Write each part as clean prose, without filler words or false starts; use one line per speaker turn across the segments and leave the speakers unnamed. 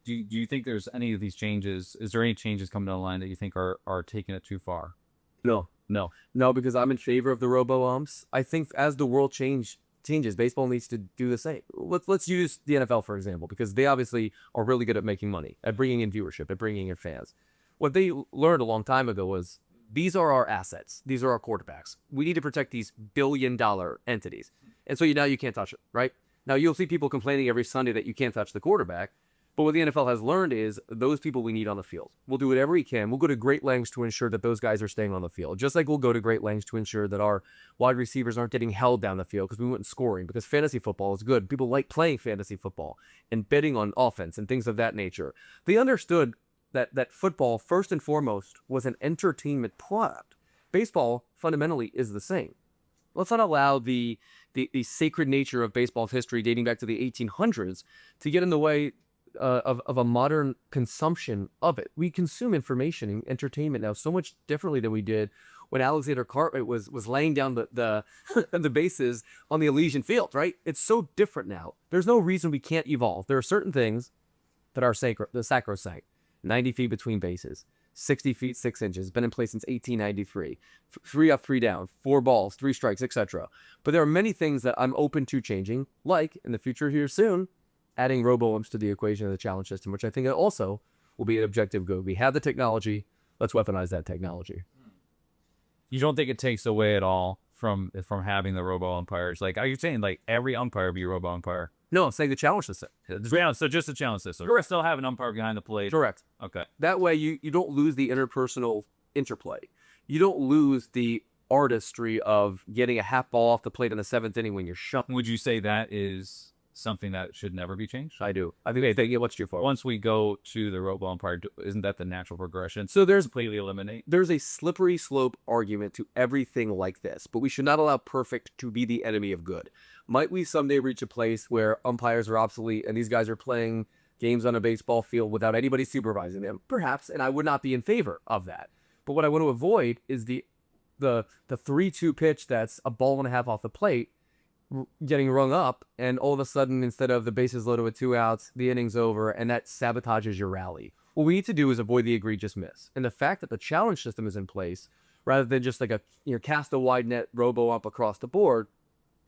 do you think there's any of these changes? Is there any changes coming down the line that you think are taking it too far?
No,
No.
no, because I'm in favor of the Roboumps. I think as the world changes, baseball needs to do the same. Let's use the NFL for example, because they obviously are really good at making money, at bringing in viewership, at bringing in fans. What they learned a long time ago was these are our assets. These are our quarterbacks. We need to protect these billion-dollar entities. And so now you can't touch it, right? Now you'll see people complaining every Sunday that you can't touch the quarterback. But what the NFL has learned is those people we need on the field. We'll do whatever we can. We'll go to great lengths to ensure that those guys are staying on the field. Just like we'll go to great lengths to ensure that our wide receivers aren't getting held down the field because we weren't scoring. Because fantasy football is good. People like playing fantasy football and betting on offense and things of that nature. They understood that football, first and foremost, was an entertainment product. Baseball, fundamentally, is the same. Let's not allow the sacred nature of baseball's history dating back to the 1800s to get in the way of a modern consumption of it. We consume information and entertainment now so much differently than we did when Alexander Cartwright was laying down the the bases on the Elysian Field, right? It's so different now. There's no reason we can't evolve. There are certain things that are sacrosanct. 90 feet between bases, 60 feet 6 inches, been in place since 1893. 3 up, 3 down, 4 balls, 3 strikes, etc. But there are many things that I'm open to changing, like in the future here soon, adding Roboumps to the equation of the challenge system, which I think also will be an objective good. We have the technology. Let's weaponize that technology.
You don't think it takes away at all from having the robo umpires? Like, are you saying like every umpire be a robo umpire?
No, I'm saying the challenge system.
So just a challenge system. Correct. Still have an umpire behind the plate.
Correct.
Okay.
That way you don't lose the interpersonal interplay. You don't lose the artistry of getting a half ball off the plate in the 7th inning when you're shut.
Would you say that is something that should never be changed?
I do. I think they get what's too far.
Once we go to the robo umpire, isn't that the natural progression?
So there's
completely eliminate.
There's a slippery slope argument to everything like this, but we should not allow perfect to be the enemy of good. Might we someday reach a place where umpires are obsolete and these guys are playing games on a baseball field without anybody supervising them? Perhaps, and I would not be in favor of that. But what I want to avoid is the 3-2 pitch that's a ball and a half off the plate getting rung up, and all of a sudden, instead of the bases loaded with 2 outs, the inning's over, and that sabotages your rally. What we need to do is avoid the egregious miss. And the fact that the challenge system is in place, rather than just like cast a wide net robo up across the board,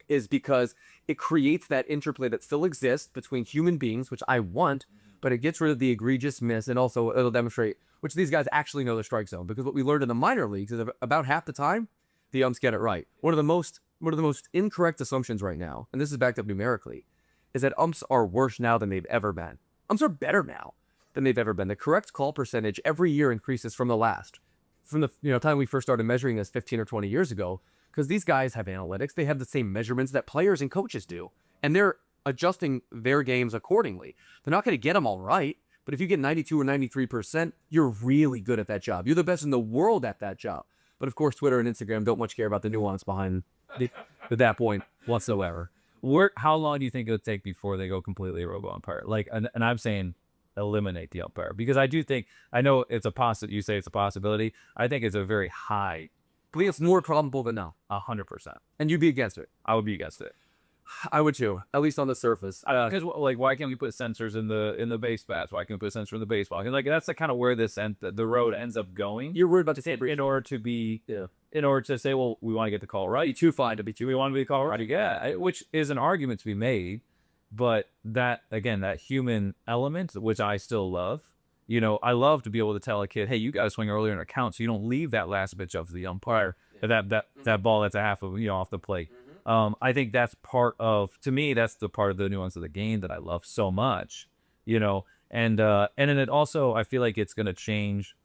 is because it creates that interplay that still exists between human beings, which I want, but it gets rid of the egregious miss, and also it'll demonstrate which these guys actually know the strike zone. Because what we learned in the minor leagues is about half the time, the umps get it right. One of the most incorrect assumptions right now, and this is backed up numerically, is that umps are worse now than they've ever been. Umps are better now than they've ever been. The correct call percentage every year increases from the time we first started measuring this 15 or 20 years ago, because these guys have analytics. They have the same measurements that players and coaches do, and they're adjusting their games accordingly. They're not going to get them all right, but if you get 92 or 93%, you're really good at that job. You're the best in the world at that job. But of course, Twitter and Instagram don't much care about the nuance behind that point whatsoever.
How long do you think it'll take before they go completely robo umpire? Like, and I'm saying eliminate the umpire, because I do think, I know it's you say it's a possibility. I think it's a very high.
I think it's more probable than no.
100%.
And you'd be against it.
I would be against it.
I would too, at least on the surface.
Because like, why can't we put sensors in the base bats? Why can't we put a sensor in the baseball? Like, that's the kind of where the road ends up going.
You're worried about
in order to say, well, we want to get the call right.
Be too fine to be too.
We want to be the call right. Yeah, which is an argument to be made, but that human element, which I still love. I love to be able to tell a kid, hey, you got to swing earlier in a count, so you don't leave that last pitch up to the umpire. Yeah. That ball that's a half of off the plate. I think that's to me, that's the part of the nuance of the game that I love so much, and then it also, I feel like it's going to change.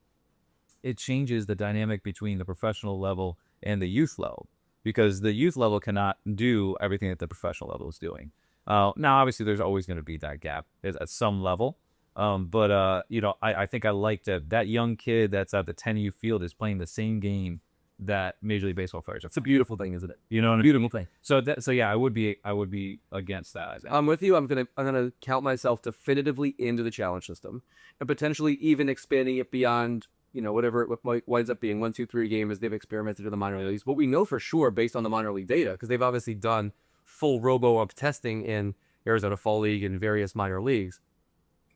It changes the dynamic between the professional level and the youth level, because the youth level cannot do everything that the professional level is doing. Now, obviously, there's always going to be that gap at some level. But I think I like that young kid that's at the 10U field is playing the same game that Major League Baseball players are.
It's a beautiful thing, isn't it?
Beautiful thing. So yeah, I would be against that.
I'm with you. I'm gonna count myself definitively into the challenge system, and potentially even expanding it beyond whatever it winds up being 1, 2, 3 game as they've experimented in the minor leagues. What we know for sure, based on the minor league data, because they've obviously done full robo ump testing in Arizona Fall League and various minor leagues,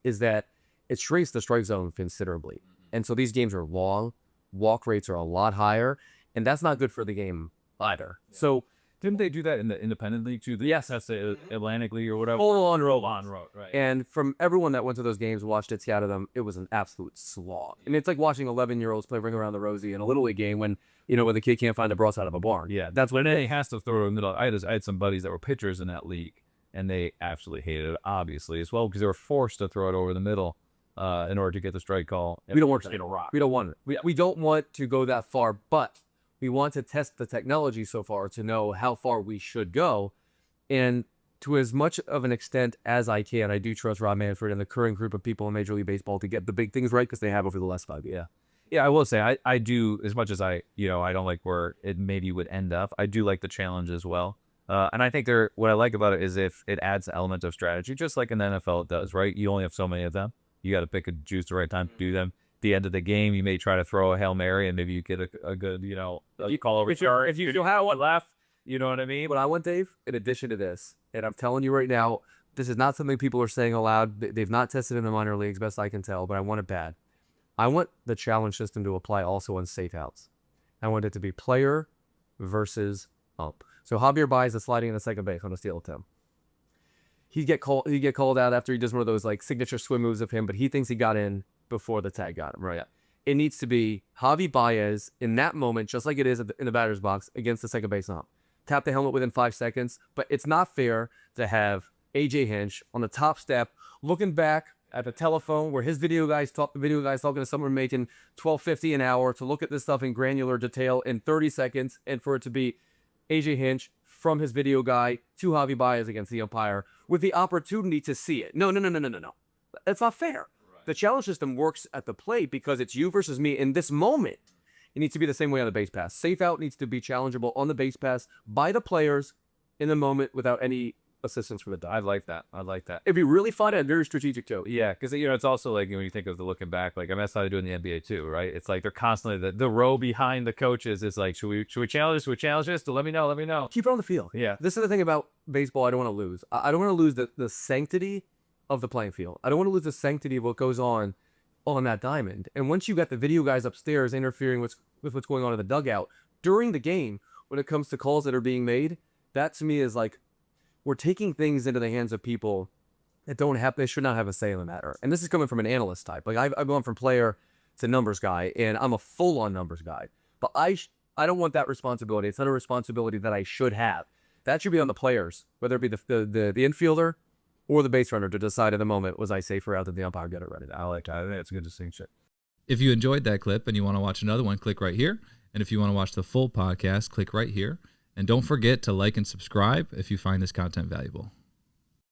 is that it shrinks the strike zone considerably. And so these games are long, walk rates are a lot higher, and that's not good for the game either. So
Didn't they do that in the independent league too? Yes, that's the Atlantic League or whatever.
full on roll
On road, right?
And from everyone that went to those games, watched it, scouted them, it was an absolute slog. And it's like watching 11-year-olds play Ring Around the Rosie in a Little League game when, when the kid can't find a broth out of a barn.
Yeah, that's when he has to throw it in the middle. I had some buddies that were pitchers in that league, and they absolutely hated it, obviously, as well, because they were forced to throw it over the middle in order to get the strike call.
We don't want
to get a rock.
We don't want it. We don't want to go that far, but we want to test the technology so far to know how far we should go. And to as much of an extent as I can, I do trust Rob Manfred and the current group of people in Major League Baseball to get the big things right, because they have over the last 5 years.
Yeah, I will say I do, as much as I don't like where it maybe would end up. I do like the challenge as well. And I think what I like about it is if it adds an element of strategy, just like in the NFL it does, right? You only have so many of them. You got to pick and choose the right time to do them. At the end of the game, you may try to throw a Hail Mary and maybe you get a good, you call over. If you have one left, you know what I mean?
What I want, Dave, in addition to this, and I'm telling you right now, this is not something people are saying aloud. They've not tested in the minor leagues, best I can tell, but I want it bad. I want the challenge system to apply also on safe outs. I want it to be player versus ump. So Javier Baez is sliding in the second base on a steal attempt. He'd get called out after he does one of those like signature swim moves of him, but he thinks he got in before the tag got him. Right. It needs to be Javi Baez in that moment, just like it is in the batter's box against the second base ump. Tap the helmet within 5 seconds, but it's not fair to have AJ Hinch on the top step looking back at the telephone where his video guy's talking to someone making $12.50 an hour to look at this stuff in granular detail in 30 seconds, and for it to be AJ Hinch from his video guy to Javi Baez against the umpire with the opportunity to see it. No. That's not fair. Right. The challenge system works at the plate because it's you versus me in this moment. It needs to be the same way on the base pass. Safe out needs to be challengeable on the base pass by the players in the moment without any assistance from the dog.
I like that.
It'd be really fun and very strategic too.
Yeah, because it's also like when you think of the looking back, like that's how they do in the NBA too, right? It's like they're constantly the row behind the coaches is like, should we challenge this? Should we challenge this? Let me know.
Keep it on the field.
Yeah.
This is the thing about baseball I don't want to lose. I don't want to lose the sanctity of the playing field. I don't want to lose the sanctity of what goes on that diamond. And once you got the video guys upstairs interfering with what's going on in the dugout during the game, when it comes to calls that are being made, that to me is like, we're taking things into the hands of people that they should not have a say in the matter. And this is coming from an analyst type. Like I've gone from player to numbers guy, and I'm a full-on numbers guy. But I don't want that responsibility. It's not a responsibility that I should have. That should be on the players, whether it be the infielder or the base runner, to decide in the moment, was I safer out than the umpire get it ready?
I like that. I think it's a good distinction.
If you enjoyed that clip and you want to watch another one, click right here. And if you want to watch the full podcast, click right here. And don't forget to like and subscribe if you find this content valuable.